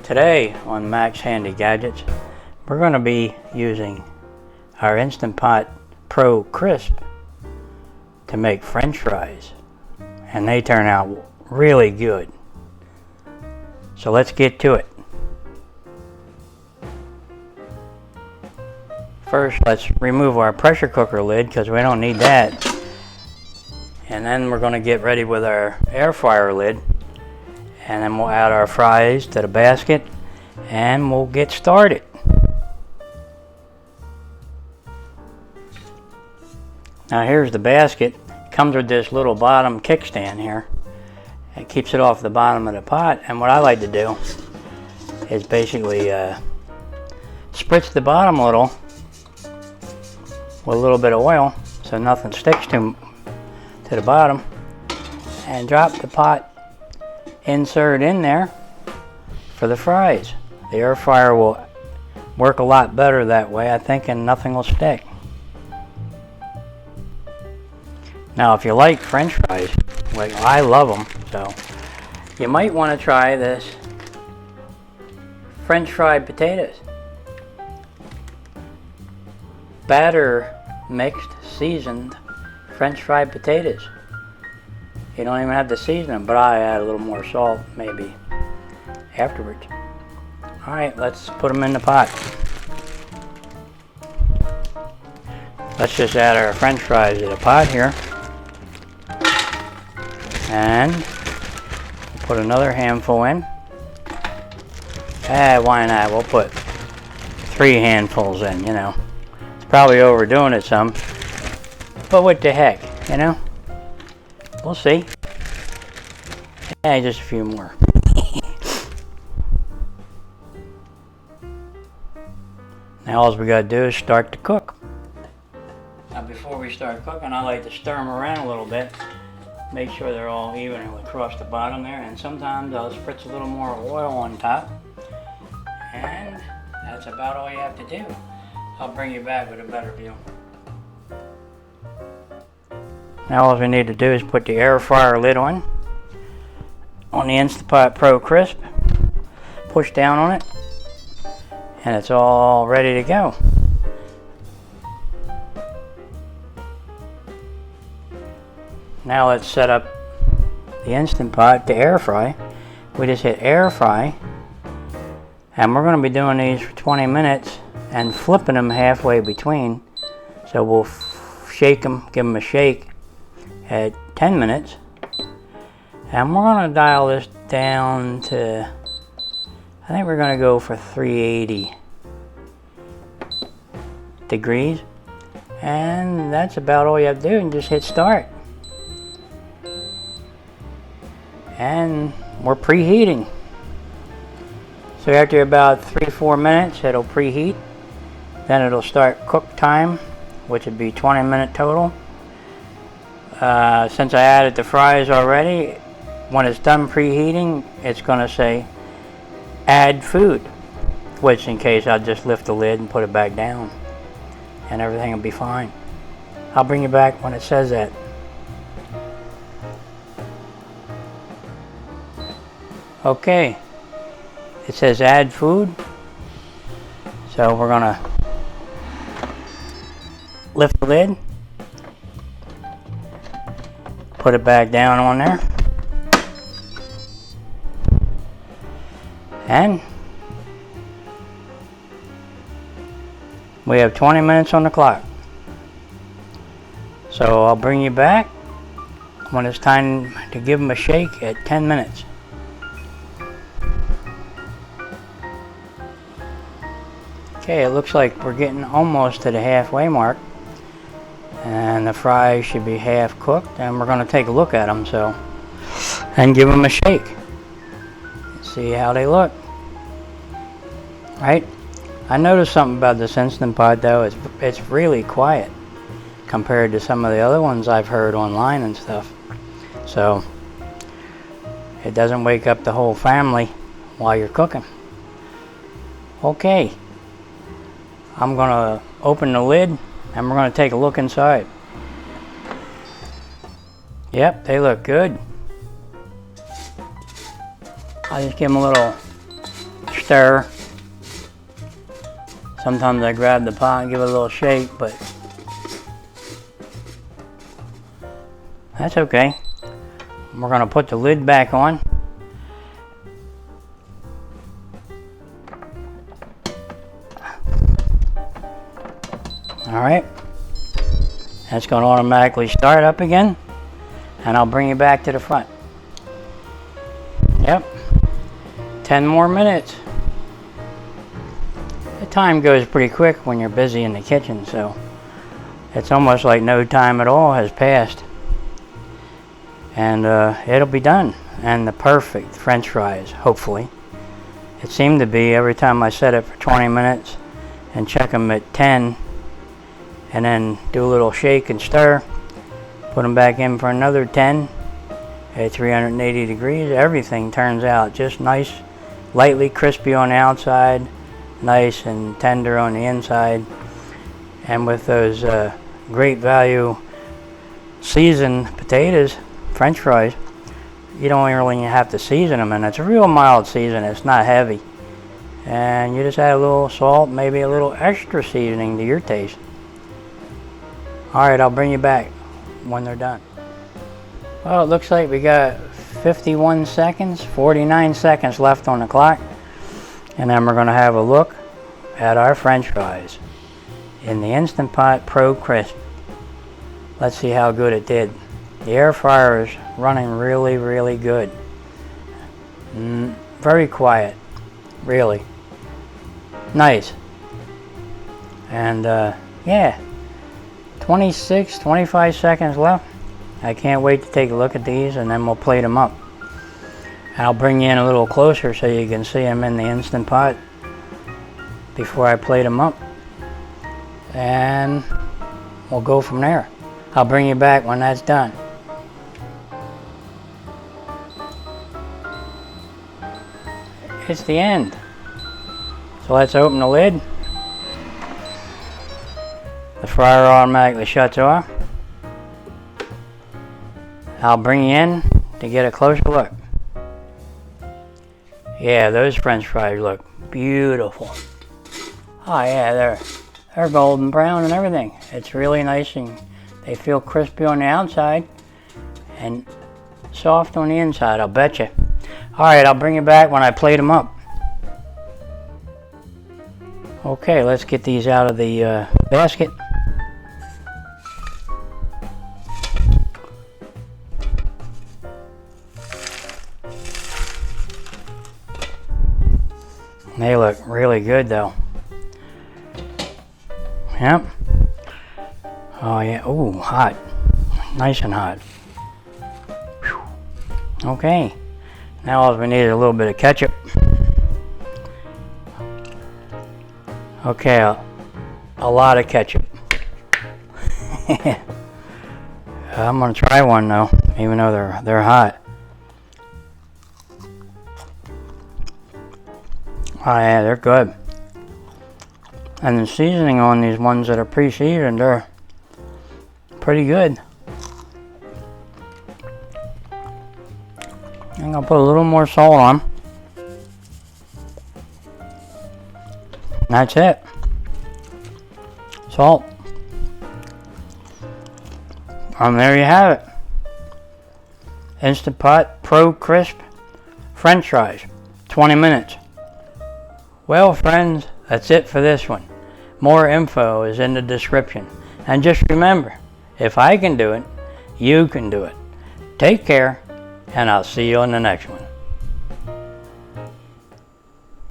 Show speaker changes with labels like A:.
A: Today on Mac's Handy Gadgets, we're going to be using our Instant Pot Pro Crisp to make French fries, and they turn out really good. So let's get to it. First, let's remove our pressure cooker lid because we don't need that. And then we're going to get ready with our air fryer lid. And then we'll add our fries to the basket and we'll get started. Now here's the basket. It comes with this little bottom kickstand here. It keeps it off the bottom of the pot. And what I like to do is basically spritz the bottom a little with a little bit of oil so nothing sticks to the bottom, and drop the pot insert in there for the fries. The air fryer will work a lot better that way, I think, and nothing will stick. Now if you like French fries, like I love them, so you might want to try this French fried potatoes. Batter mixed seasoned French fried potatoes. You don't even have to season them, but I add a little more salt maybe afterwards. Alright, let's put them in the pot. Let's just add our French fries to the pot here. And we'll put another handful in. Why not? We'll put 3 handfuls in, you know. It's probably overdoing it some. But what the heck, you know? We'll see. Just a few more. Now all we gotta do is start to cook. Now before we start cooking, I like to stir them around a little bit. Make sure they're all even across the bottom there. And sometimes I'll spritz a little more oil on top. And that's about all you have to do. I'll bring you back with a better view. Now all we need to do is put the air fryer lid on the Instant Pot Pro Crisp. Push down on it and it's all ready to go. Now let's set up the Instant Pot to air fry. We just hit air fry, and we're going to be doing these for 20 minutes and flipping them halfway between. So we'll shake them, give them a shake at 10 minutes, and we're going to dial this down to, I think we're going to go for 380 degrees, and that's about all you have to do, and just hit start. And we're preheating. So after about 3-4 minutes it'll preheat, then it'll start cook time, which would be 20-minute total. Since I added the fries already, when it's done preheating, it's going to say add food, which in case I'll just lift the lid and put it back down and everything will be fine. I'll bring you back when it says that. Okay, it says add food, so we're going to lift the lid, put it back down on there, and we have 20 minutes on the clock. So I'll bring you back when it's time to give them a shake at 10 minutes. Okay, it looks like we're getting almost to the halfway mark, and the fries should be half cooked, and we're going to take a look at them and give them a shake. See how they look. Right? I noticed something about this Instant Pot though. It's really quiet compared to some of the other ones I've heard online and stuff. So it doesn't wake up the whole family while you're cooking. Okay. I'm going to open the lid and we're going to take a look inside. Yep, they look good. I'll just give them a little stir. Sometimes I grab the pot and give it a little shake, but that's okay. We're going to put the lid back on. Alright, that's going to automatically start up again, and I'll bring you back to the front. Yep, 10 more minutes. The time goes pretty quick when you're busy in the kitchen, so it's almost like no time at all has passed. And it'll be done, and the perfect French fries, hopefully. It seemed to be every time I set it for 20 minutes and check them at 10. And then do a little shake and stir, put them back in for another 10 at 380 degrees. Everything turns out just nice, lightly crispy on the outside, nice and tender on the inside. And with those great value seasoned potatoes, French fries, you don't really have to season them, and it's a real mild season. It's not heavy, and you just add a little salt, maybe a little extra seasoning to your taste. Alright, I'll bring you back when they're done. Well, it looks like we got 51 seconds, 49 seconds left on the clock. And then we're going to have a look at our French fries in the Instant Pot Pro Crisp. Let's see how good it did. The air fryer is running really, really good. Very quiet, really. Nice. And yeah. 26, 25 seconds left. I can't wait to take a look at these, and then we'll plate them up. I'll bring you in a little closer so you can see them in the Instant Pot before I plate them up. And we'll go from there. I'll bring you back when that's done. It's the end. So let's open the lid. The fryer automatically shuts off. I'll bring you in to get a closer look. Yeah, those French fries look beautiful. Oh yeah, they're golden brown and everything. It's really nice, and they feel crispy on the outside and soft on the inside, I'll bet you. Alright, I'll bring you back when I plate them up. Okay, let's get these out of the basket. They look really good though. Yep. Oh yeah, ooh, hot. Nice and hot. Whew. Okay, now all we need is a little bit of ketchup. Okay, a lot of ketchup. I'm gonna try one though, even though they're hot. Oh yeah, they're good. And the seasoning on these ones that are pre-seasoned, they're pretty good. I'm gonna put a little more salt on. That's it. Salt. And there you have it. Instant Pot Pro Crisp French fries. 20 minutes. Well, friends, that's it for this one. More info is in the description. And just remember, if I can do it, you can do it. Take care, and I'll see you on the next one.